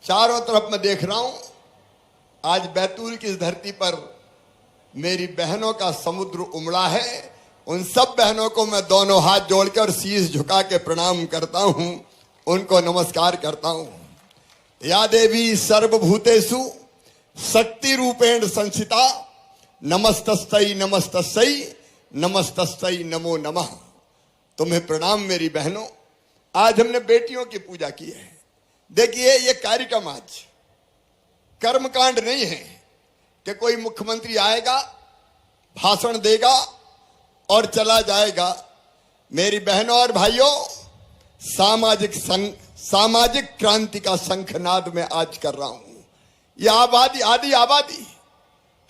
चारों तरफ मैं देख रहा हूं, आज बैतूल की इस धरती पर मेरी बहनों का समुद्र उमड़ा है। उन सब बहनों को मैं दोनों हाथ जोड़कर शीश झुका के प्रणाम करता हूं, उनको नमस्कार करता हूं। या देवी सर्वभूतेषु शक्ति रूपेण संस्थिता, नमस्तस्यै नमस्तस्यै नमस्तस्यै नमो नमः। तुम्हें प्रणाम मेरी बहनों। आज हमने बेटियों की पूजा की है। देखिए, ये कार्यक्रम आज कर्मकांड नहीं है कि कोई मुख्यमंत्री आएगा, भाषण देगा और चला जाएगा। मेरी बहनों और भाइयों, सामाजिक क्रांति का शंखनाद मैं आज कर रहा हूं। यह आदि आबादी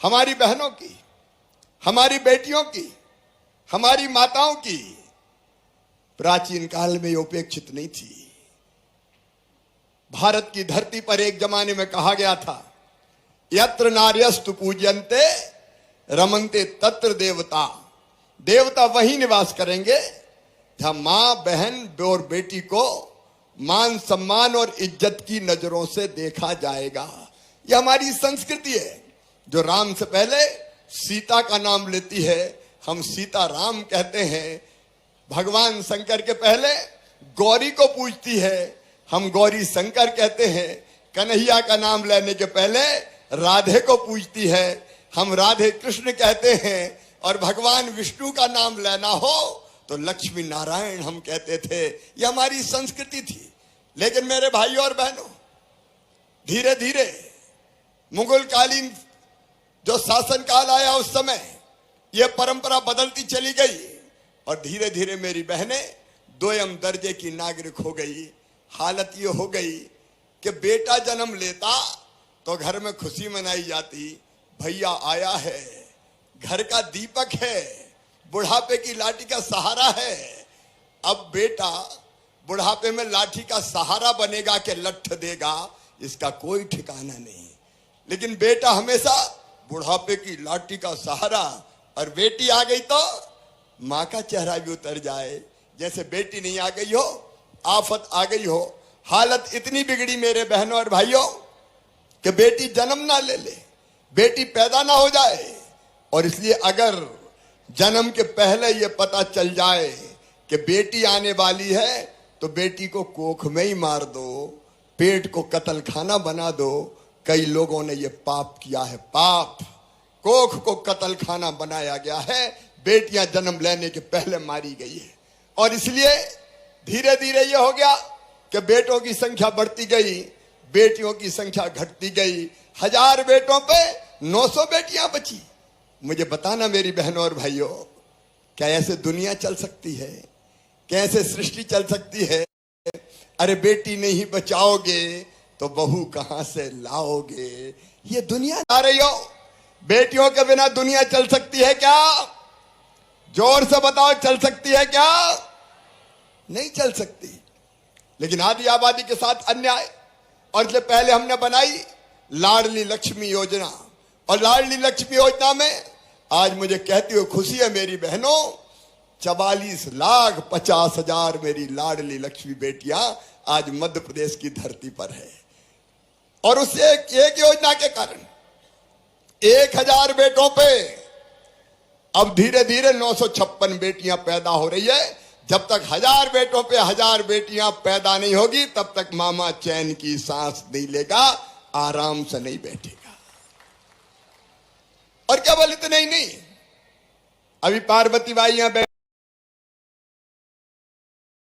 हमारी बहनों की, हमारी बेटियों की, हमारी माताओं की प्राचीन काल में उपेक्षित नहीं थी। भारत की धरती पर एक जमाने में कहा गया था, यत्र नार्यस्तु पूज्यन्ते रमन्ते तत्र देवता। देवता वही निवास करेंगे जहां मां, बहन और बेटी को मान सम्मान और इज्जत की नजरों से देखा जाएगा। यह हमारी संस्कृति है, जो राम से पहले सीता का नाम लेती है। हम सीता राम कहते हैं। भगवान शंकर के पहले गौरी को पूजती है, हम गौरी शंकर कहते हैं। कन्हैया का नाम लेने के पहले राधे को पूजती है, हम राधे कृष्ण कहते हैं। और भगवान विष्णु का नाम लेना हो तो लक्ष्मी नारायण हम कहते थे। यह हमारी संस्कृति थी। लेकिन मेरे भाइयों और बहनों, धीरे धीरे मुगल कालीन जो शासन काल आया, उस समय यह परंपरा बदलती चली गई और धीरे धीरे मेरी बहनें दोयम दर्जे की नागरिक हो गई। हालत ये हो गई कि बेटा जन्म लेता तो घर में खुशी मनाई जाती, भैया आया है, घर का दीपक है, बुढ़ापे की लाठी का सहारा है। अब बेटा बुढ़ापे में लाठी का सहारा बनेगा कि लठ देगा, इसका कोई ठिकाना नहीं। लेकिन बेटा हमेशा बुढ़ापे की लाठी का सहारा, और बेटी आ गई तो मां का चेहरा भी उतर जाए। जैसे बेटी नहीं आ गई हो, आफत आ गई हो। हालत इतनी बिगड़ी मेरे बहनों और भाइयों कि बेटी जन्म ना ले, बेटी पैदा ना हो जाए। और इसलिए अगर जन्म के पहले ये पता चल जाए कि बेटी आने वाली है तो बेटी को कोख में ही मार दो, पेट को कत्ल खाना बना दो। कई लोगों ने ये पाप किया है। पाप, कोख को कत्ल खाना बनाया गया है। बेटियां जन्म लेने के पहले मारी गई है। और इसलिए धीरे धीरे ये हो गया कि बेटों की संख्या बढ़ती गई, बेटियों की संख्या घटती गई। 1000 बेटों पे 900 बेटियां बची। मुझे बताना मेरी बहनों और भाइयों, क्या ऐसे दुनिया चल सकती है? कैसे सृष्टि चल सकती है? अरे बेटी नहीं बचाओगे तो बहू कहां से लाओगे? ये दुनिया आ रही हो। बेटियों के बिना दुनिया चल सकती है क्या? जोर से बताओ, चल सकती है क्या? नहीं चल सकती। लेकिन आदि आबादी के साथ अन्याय। और इसलिए पहले हमने बनाई लाडली लक्ष्मी योजना, और लाडली लक्ष्मी योजना में आज मुझे कहती हुई खुशी है मेरी बहनों, 44,50,000 मेरी लाडली लक्ष्मी बेटियां आज मध्य प्रदेश की धरती पर है। और उस एक योजना के कारण 1000 बेटों पे अब धीरे धीरे 956 बेटियां पैदा हो रही है। जब तक 1000 बेटों पे 1000 बेटियां पैदा नहीं होगी, तब तक मामा चैन की सांस नहीं लेगा, आराम से नहीं बैठेगा। और केवल इतना ही नहीं, अभी पार्वती बाई यहां